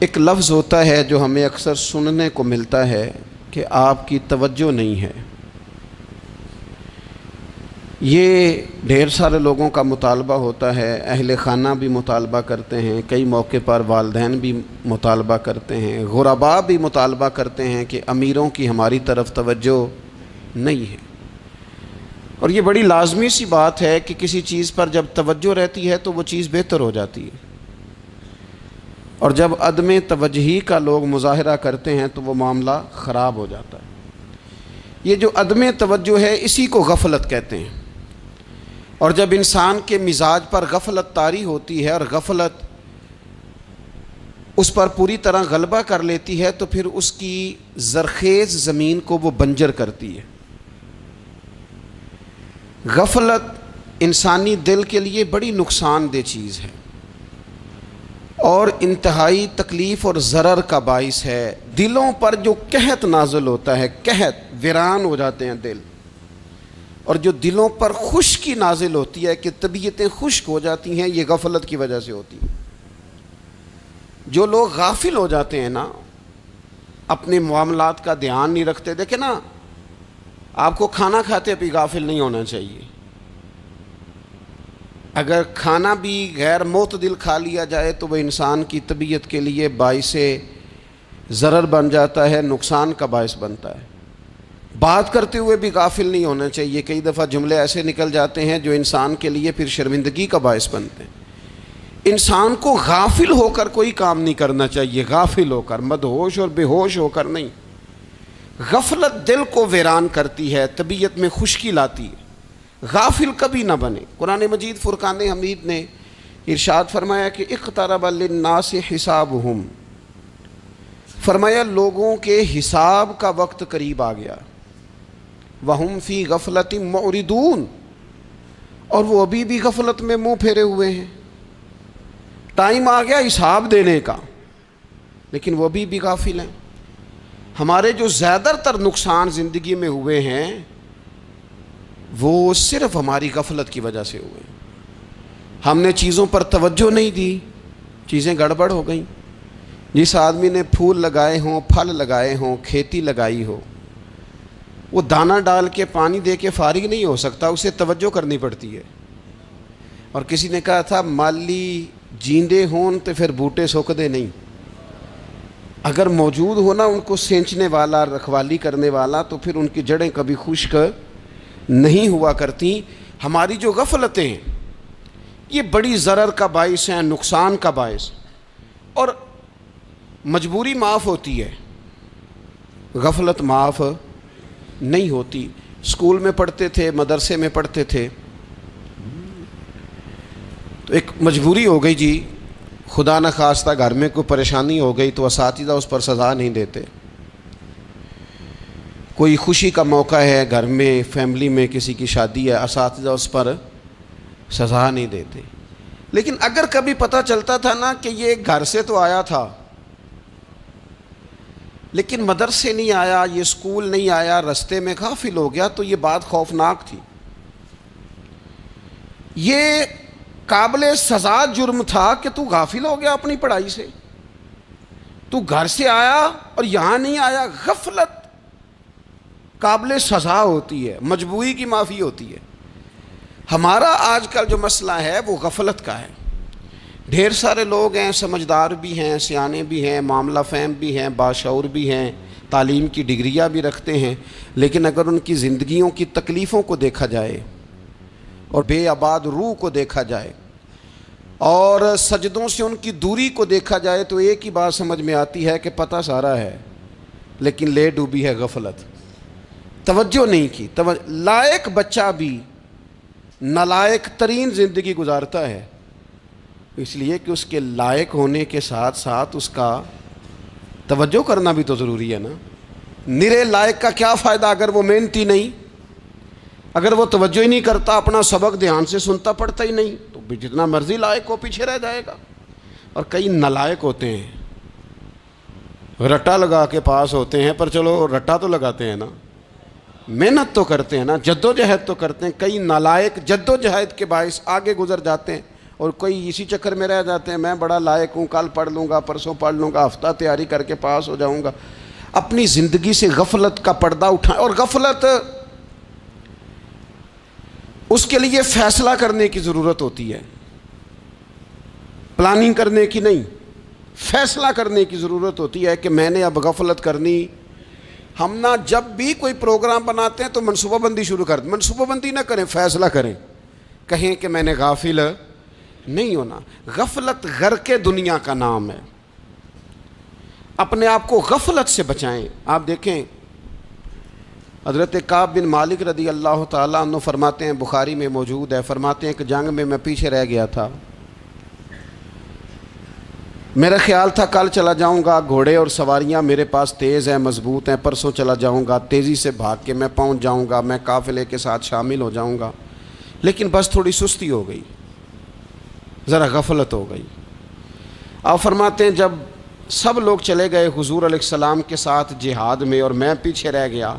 ایک لفظ ہوتا ہے جو ہمیں اکثر سننے کو ملتا ہے کہ آپ کی توجہ نہیں ہے۔ یہ ڈھیر سارے لوگوں کا مطالبہ ہوتا ہے، اہل خانہ بھی مطالبہ کرتے ہیں، کئی موقع پر والدین بھی مطالبہ کرتے ہیں، غرباء بھی مطالبہ کرتے ہیں کہ امیروں کی ہماری طرف توجہ نہیں ہے۔ اور یہ بڑی لازمی سی بات ہے کہ کسی چیز پر جب توجہ رہتی ہے تو وہ چیز بہتر ہو جاتی ہے، اور جب عدم توجہی کا لوگ مظاہرہ کرتے ہیں تو وہ معاملہ خراب ہو جاتا ہے۔ یہ جو عدم توجہ ہے اسی کو غفلت کہتے ہیں، اور جب انسان کے مزاج پر غفلت طاری ہوتی ہے اور غفلت اس پر پوری طرح غلبہ کر لیتی ہے تو پھر اس کی زرخیز زمین کو وہ بنجر کرتی ہے۔ غفلت انسانی دل کے لیے بڑی نقصان دہ چیز ہے اور انتہائی تکلیف اور ضرر کا باعث ہے۔ دلوں پر جو قحط نازل ہوتا ہے، قحط، ویران ہو جاتے ہیں دل، اور جو دلوں پر خشکی نازل ہوتی ہے کہ طبیعتیں خشک ہو جاتی ہیں، یہ غفلت کی وجہ سے ہوتی ہے۔ جو لوگ غافل ہو جاتے ہیں نا، اپنے معاملات کا دھیان نہیں رکھتے، دیکھیں نا، آپ کو کھانا کھاتے بھی غافل نہیں ہونا چاہیے۔ اگر کھانا بھی غیر معتدل کھا لیا جائے تو وہ انسان کی طبیعت کے لیے باعث ضرر بن جاتا ہے، نقصان کا باعث بنتا ہے۔ بات کرتے ہوئے بھی غافل نہیں ہونا چاہیے، کئی دفعہ جملے ایسے نکل جاتے ہیں جو انسان کے لیے پھر شرمندگی کا باعث بنتے ہیں۔ انسان کو غافل ہو کر کوئی کام نہیں کرنا چاہیے، غافل ہو کر، مدہوش اور بے ہوش ہو کر نہیں۔ غفلت دل کو ویران کرتی ہے، طبیعت میں خشکی لاتی ہے۔ غافل کبھی نہ بنے۔ قرآن مجید فرقان حمید نے ارشاد فرمایا کہ اقترب للناس حسابہم، فرمایا لوگوں کے حساب کا وقت قریب آ گیا، وہم فی غفلۃ معرضون، اور وہ ابھی بھی غفلت میں منہ پھیرے ہوئے ہیں۔ ٹائم آ گیا حساب دینے کا، لیکن وہ ابھی بھی غافل ہیں۔ ہمارے جو زیادہ تر نقصان زندگی میں ہوئے ہیں وہ صرف ہماری غفلت کی وجہ سے ہوئے۔ ہم نے چیزوں پر توجہ نہیں دی، چیزیں گڑبڑ ہو گئیں۔ جس آدمی نے پھول لگائے ہوں، پھل لگائے ہوں، کھیتی لگائی ہو، وہ دانہ ڈال کے پانی دے کے فارغ نہیں ہو سکتا، اسے توجہ کرنی پڑتی ہے۔ اور کسی نے کہا تھا مالی جیندے ہون تو پھر بوٹے سوکھدے نہیں، اگر موجود ہونا ان کو سینچنے والا، رکھوالی کرنے والا، تو پھر ان کی جڑیں کبھی خشک نہیں ہوا کرتی۔ ہماری جو غفلتیں ہیں یہ بڑی ضرر کا باعث ہیں، نقصان کا باعث، اور مجبوری معاف ہوتی ہے، غفلت معاف نہیں ہوتی۔ اسکول میں پڑھتے تھے، مدرسے میں پڑھتے تھے، تو ایک مجبوری ہو گئی جی، خدا نہ خواستہ گھر میں کوئی پریشانی ہو گئی تو اساتذہ اس پر سزا نہیں دیتے۔ کوئی خوشی کا موقع ہے گھر میں، فیملی میں کسی کی شادی ہے، اساتذہ اس پر سزا نہیں دیتے۔ لیکن اگر کبھی پتہ چلتا تھا نا کہ یہ گھر سے تو آیا تھا لیکن مدرسے نہیں آیا، یہ اسکول نہیں آیا، رستے میں غافل ہو گیا، تو یہ بات خوفناک تھی۔ یہ قابل سزا جرم تھا کہ تو غافل ہو گیا اپنی پڑھائی سے، تو گھر سے آیا اور یہاں نہیں آیا۔ غفلت قابل سزا ہوتی ہے، مجبوری کی معافی ہوتی ہے۔ ہمارا آج کل جو مسئلہ ہے وہ غفلت کا ہے۔ ڈھیر سارے لوگ ہیں، سمجھدار بھی ہیں، سیانے بھی ہیں، معاملہ فہم بھی ہیں، باشعور بھی ہیں، تعلیم کی ڈگریاں بھی رکھتے ہیں، لیکن اگر ان کی زندگیوں کی تکلیفوں کو دیکھا جائے اور بے آباد روح کو دیکھا جائے اور سجدوں سے ان کی دوری کو دیکھا جائے تو ایک ہی بات سمجھ میں آتی ہے کہ پتہ سارا ہے لیکن لے ڈوبی ہے غفلت، توجہ نہیں کی۔ لائق بچہ بھی نالائق ترین زندگی گزارتا ہے، اس لیے کہ اس کے لائق ہونے کے ساتھ ساتھ اس کا توجہ کرنا بھی تو ضروری ہے نا۔ نرے لائق کا کیا فائدہ اگر وہ محنتی نہیں، اگر وہ توجہ ہی نہیں کرتا، اپنا سبق دھیان سے سنتا پڑھتا ہی نہیں، تو جتنا مرضی لائق ہو پیچھے رہ جائے گا۔ اور کئی نالائق ہوتے ہیں، رٹا لگا کے پاس ہوتے ہیں، پر چلو رٹا تو لگاتے ہیں نا، محنت تو کرتے ہیں نا، جد و جہد تو کرتے ہیں۔ کئی نالائق جد و جہد کے باعث آگے گزر جاتے ہیں اور کوئی اسی چکر میں رہ جاتے ہیں میں بڑا لائق ہوں، کل پڑھ لوں گا، پرسوں پڑھ لوں گا، ہفتہ تیاری کر کے پاس ہو جاؤں گا۔ اپنی زندگی سے غفلت کا پردہ اٹھائیں، اور غفلت اس کے لیے فیصلہ کرنے کی ضرورت ہوتی ہے، پلاننگ کرنے کی نہیں، فیصلہ کرنے کی ضرورت ہوتی ہے کہ میں نے اب غفلت کرنی۔ ہم نہ جب بھی کوئی پروگرام بناتے ہیں تو منصوبہ بندی شروع کر دیں، منصوبہ بندی نہ کریں، فیصلہ کریں، کہیں کہ میں نے غافل نہیں ہونا۔ غفلت غرق دنیا کا نام ہے، اپنے آپ کو غفلت سے بچائیں۔ آپ دیکھیں حضرت کعب بن مالک رضی اللہ تعالیٰ عنہ فرماتے ہیں، بخاری میں موجود ہے، فرماتے ہیں کہ جنگ میں پیچھے رہ گیا تھا، میرا خیال تھا کل چلا جاؤں گا، گھوڑے اور سواریاں میرے پاس تیز ہیں، مضبوط ہیں، پرسوں چلا جاؤں گا، تیزی سے بھاگ کے میں پہنچ جاؤں گا، میں قافلے کے ساتھ شامل ہو جاؤں گا، لیکن بس تھوڑی سستی ہو گئی، ذرا غفلت ہو گئی۔ آپ فرماتے ہیں جب سب لوگ چلے گئے حضور علیہ السلام کے ساتھ جہاد میں اور میں پیچھے رہ گیا،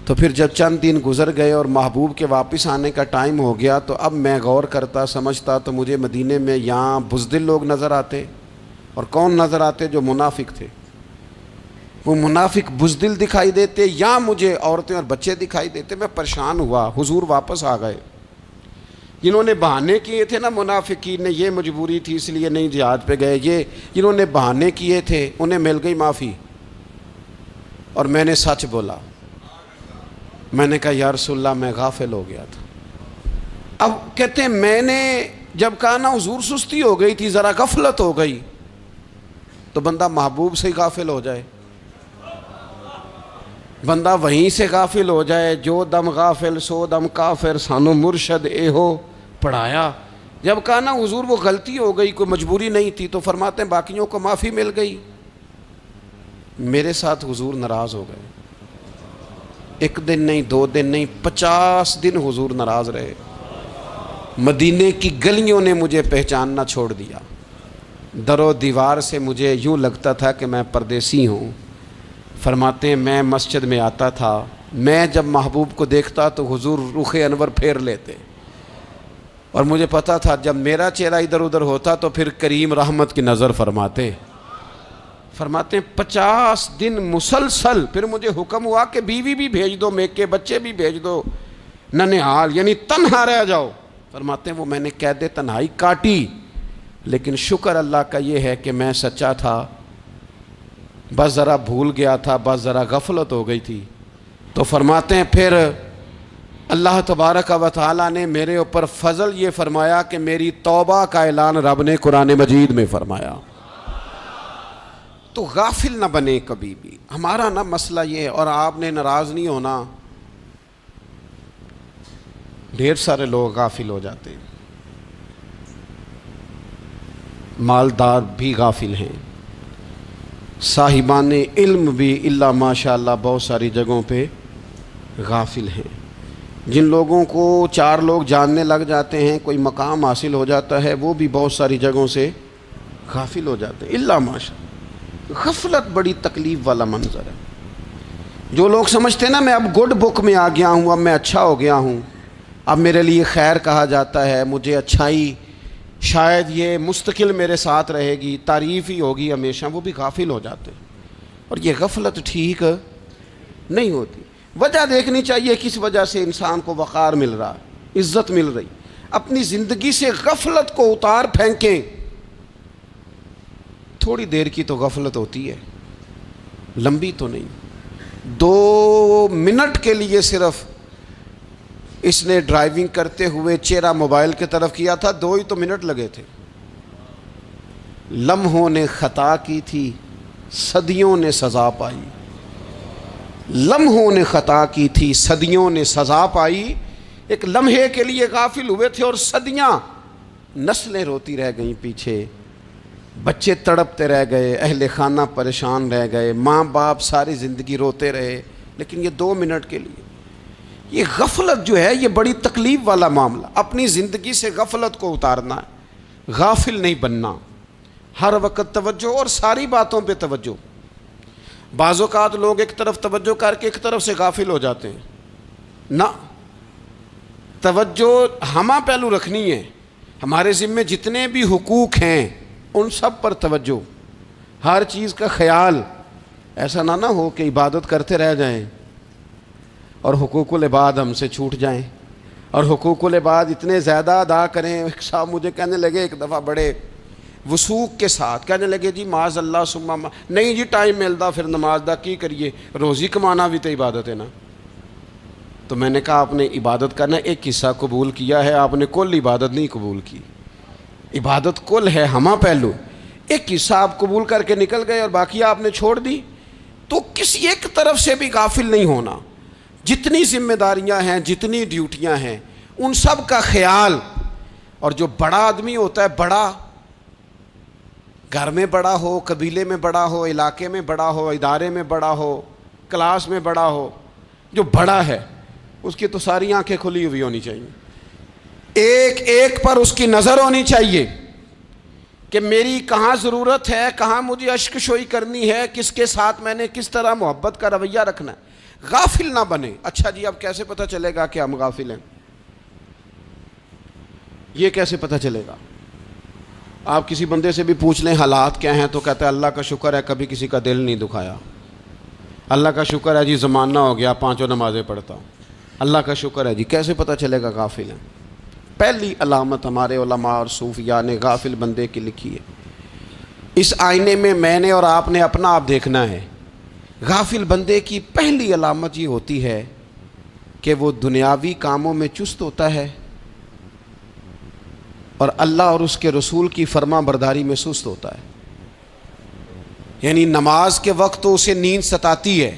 تو پھر جب چند دن گزر گئے اور محبوب کے واپس آنے کا ٹائم ہو گیا تو اب میں غور کرتا سمجھتا تو مجھے مدینے میں یہاں بزدل لوگ نظر آتے، اور کون نظر آتے؟ جو منافق تھے، وہ منافق بزدل دکھائی دیتے، یا مجھے عورتیں اور بچے دکھائی دیتے۔ میں پریشان ہوا، حضور واپس آ گئے۔ جنہوں نے بہانے کیے تھے نا منافقین نے، یہ مجبوری تھی اس لیے نہیں جہاد پہ گئے، یہ جنہوں نے بہانے کیے تھے انہیں مل گئی معافی، اور میں نے سچ بولا، میں نے کہا یا رسول اللہ میں غافل ہو گیا تھا۔ اب کہتے ہیں میں نے جب کہا نا حضور سستی ہو گئی تھی، ذرا غفلت ہو گئی، تو بندہ محبوب سے ہی غافل ہو جائے، بندہ وہیں سے غافل ہو جائے۔ جو دم غافل سو دم کافر، سانو مرشد اے ہو پڑھایا۔ جب کہا نا حضور وہ غلطی ہو گئی، کوئی مجبوری نہیں تھی، تو فرماتے ہیں باقیوں کو معافی مل گئی، میرے ساتھ حضور ناراض ہو گئے۔ ایک دن نہیں، 2 دن نہیں، 50 دن حضور ناراض رہے۔ مدینے کی گلیوں نے مجھے پہچاننا چھوڑ دیا، در و دیوار سے مجھے یوں لگتا تھا کہ میں پردیسی ہوں۔ فرماتے ہیں میں مسجد میں آتا تھا، میں جب محبوب کو دیکھتا تو حضور رخ انور پھیر لیتے، اور مجھے پتا تھا جب میرا چہرہ ادھر ادھر ہوتا تو پھر کریم رحمت کی نظر فرماتے ہیں 50 دن مسلسل۔ پھر مجھے حکم ہوا کہ بیوی بھی بھیج دو، میکے بچے بھی بھیج دو، ننھال یعنی تنہا رہ جاؤ۔ فرماتے ہیں وہ میں نے قید تنہائی کاٹی، لیکن شکر اللہ کا یہ ہے کہ میں سچا تھا، بس ذرا بھول گیا تھا، بس ذرا غفلت ہو گئی تھی۔ تو فرماتے ہیں پھر اللہ تبارک و تعالیٰ نے میرے اوپر فضل یہ فرمایا کہ میری توبہ کا اعلان رب نے قرآن مجید میں فرمایا۔ تو غافل نہ بنے کبھی بھی۔ ہمارا نا مسئلہ یہ ہے، اور آپ نے ناراض نہیں ہونا، ڈھیر سارے لوگ غافل ہو جاتے ہیں، مالدار بھی غافل ہیں، صاحبان علم بھی الا ماشاء اللہ بہت ساری جگہوں پہ غافل ہیں۔ جن لوگوں کو 4 لوگ جاننے لگ جاتے ہیں، کوئی مقام حاصل ہو جاتا ہے، وہ بھی بہت ساری جگہوں سے غافل ہو جاتے ہیں الا ماشاء اللہ۔ غفلت بڑی تکلیف والا منظر ہے۔ جو لوگ سمجھتے ہیں نا میں اب گڈ بک میں آ گیا ہوں، اب میں اچھا ہو گیا ہوں، اب میرے لیے خیر کہا جاتا ہے، مجھے اچھائی شاید یہ مستقل میرے ساتھ رہے گی، تعریف ہی ہوگی ہمیشہ، وہ بھی غافل ہو جاتے ہیں۔ اور یہ غفلت ٹھیک نہیں ہوتی۔ وجہ دیکھنی چاہیے کس وجہ سے انسان کو وقار مل رہا، عزت مل رہی۔ اپنی زندگی سے غفلت کو اتار پھینکیں۔ تھوڑی دیر کی تو غفلت ہوتی ہے، لمبی تو نہیں۔ 2 منٹ کے لیے صرف اس نے ڈرائیونگ کرتے ہوئے چہرہ موبائل کی طرف کیا تھا، 2 ہی تو منٹ لگے تھے۔ لمحوں نے خطا کی تھی، صدیوں نے سزا پائی۔ لمحوں نے خطا کی تھی، صدیوں نے سزا پائی۔ ایک لمحے کے لیے غافل ہوئے تھے اور صدیاں، نسلیں روتی رہ گئیں پیچھے، بچے تڑپتے رہ گئے، اہل خانہ پریشان رہ گئے، ماں باپ ساری زندگی روتے رہے، لیکن یہ 2 منٹ کے لیے۔ یہ غفلت جو ہے یہ بڑی تکلیف والا معاملہ۔ اپنی زندگی سے غفلت کو اتارنا ہے، غافل نہیں بننا، ہر وقت توجہ اور ساری باتوں پہ توجہ۔ بعض اوقات لوگ ایک طرف توجہ کر کے ایک طرف سے غافل ہو جاتے ہیں، نہ، توجہ ہمہ پہلو رکھنی ہے۔ ہمارے ذمے جتنے بھی حقوق ہیں ان سب پر توجہ، ہر چیز کا خیال، ایسا نہ ہو کہ عبادت کرتے رہ جائیں اور حقوق العباد ہم سے چھوٹ جائیں، اور حقوق العباد اتنے زیادہ ادا کریں۔ صاحب مجھے کہنے لگے ایک دفعہ بڑے وثوق کے ساتھ کہنے لگے جی معاذ اللہ ثم نہیں جی ٹائم ملتا پھر نماز دا کی کریے، روزی کمانا بھی تو عبادت ہے نا۔ تو میں نے کہا آپ نے عبادت کرنا ایک حصہ قبول کیا ہے، آپ نے کل عبادت نہیں قبول کی۔ عبادت کل ہے، ہمہ پہلو، ایک حصہ آپ قبول کر کے نکل گئے اور باقی آپ نے چھوڑ دی۔ تو کسی ایک طرف سے بھی غافل نہیں ہونا، جتنی ذمہ داریاں ہیں، جتنی ڈیوٹیاں ہیں، ان سب کا خیال۔ اور جو بڑا آدمی ہوتا ہے، بڑا گھر میں بڑا ہو، قبیلے میں بڑا ہو، علاقے میں بڑا ہو، ادارے میں بڑا ہو، کلاس میں بڑا ہو، جو بڑا ہے اس کی تو ساری آنکھیں کھلی ہوئی ہونی چاہیے، ایک ایک پر اس کی نظر ہونی چاہیے کہ میری کہاں ضرورت ہے، کہاں مجھے اشک شوئی کرنی ہے، کس کے ساتھ میں نے کس طرح محبت کا رویہ رکھنا ہے، غافل نہ بنے۔ اچھا جی اب کیسے پتہ چلے گا کہ ہم غافل ہیں؟ یہ کیسے پتہ چلے گا؟ آپ کسی بندے سے بھی پوچھ لیں حالات کیا ہیں تو کہتا ہے اللہ کا شکر ہے کبھی کسی کا دل نہیں دکھایا، اللہ کا شکر ہے جی زمانہ ہو گیا 5 نمازیں پڑھتا ہوں، اللہ کا شکر ہے جی۔ کیسے پتہ چلے گا غافل ہیں؟ پہلی علامت ہمارے علماء اور صوفیاء نے غافل بندے کی لکھی ہے۔ اس آئینے میں نے اور آپ نے اپنا آپ دیکھنا ہے۔ غافل بندے کی پہلی علامت یہ ہوتی ہے کہ وہ دنیاوی کاموں میں چست ہوتا ہے اور اللہ اور اس کے رسول کی فرما برداری میں سست ہوتا ہے۔ یعنی نماز کے وقت تو اسے نیند ستاتی ہے،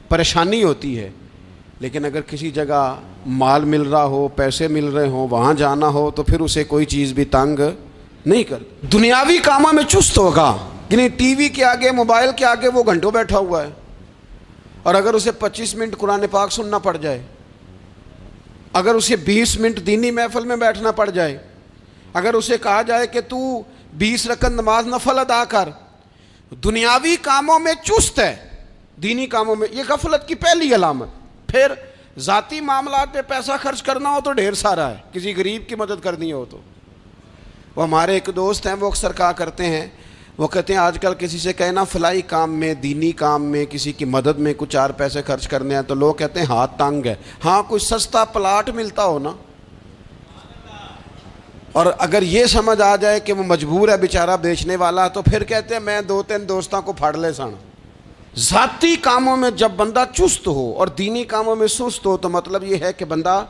پریشانی ہوتی ہے، لیکن اگر کسی جگہ مال مل رہا ہو، پیسے مل رہے ہوں، وہاں جانا ہو تو پھر اسے کوئی چیز بھی تنگ نہیں کر۔ دنیاوی کاموں میں چست ہوگا، یعنی ٹی وی کے آگے، موبائل کے آگے وہ گھنٹوں بیٹھا ہوا ہے، اور اگر اسے 25 منٹ قرآن پاک سننا پڑ جائے، اگر اسے 20 منٹ دینی محفل میں بیٹھنا پڑ جائے، اگر اسے کہا جائے کہ تو 20 رکعت نماز نفل ادا کر، دنیاوی کاموں میں چست ہے، دینی کاموں میں، یہ غفلت کی پہلی علامت۔ پھر ذاتی معاملات پہ پیسہ خرچ کرنا ہو تو ڈھیر سارا ہے، کسی غریب کی مدد کرنی ہو تو۔ وہ ہمارے ایک دوست ہیں، وہ اکثر کہا کرتے ہیں، وہ کہتے ہیں آج کل کسی سے کہنا فلائی کام میں، دینی کام میں، کسی کی مدد میں کچھ 4 پیسے خرچ کرنے ہیں تو لوگ کہتے ہیں ہاتھ تنگ ہے۔ ہاں کوئی سستا پلاٹ ملتا ہو نا، اور اگر یہ سمجھ آ جائے کہ وہ مجبور ہے بیچارہ بیچنے والا، تو پھر کہتے ہیں میں 2-3 دوستوں کو پھاڑ لے سن۔ ذاتی کاموں میں جب بندہ چست ہو اور دینی کاموں میں سست ہو تو مطلب یہ ہے کہ بندہ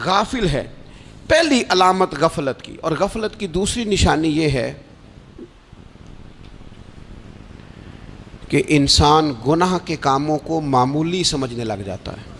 غافل ہے۔ پہلی علامت غفلت کی۔ اور غفلت کی دوسری نشانی یہ ہے کہ انسان گناہ کے کاموں کو معمولی سمجھنے لگ جاتا ہے۔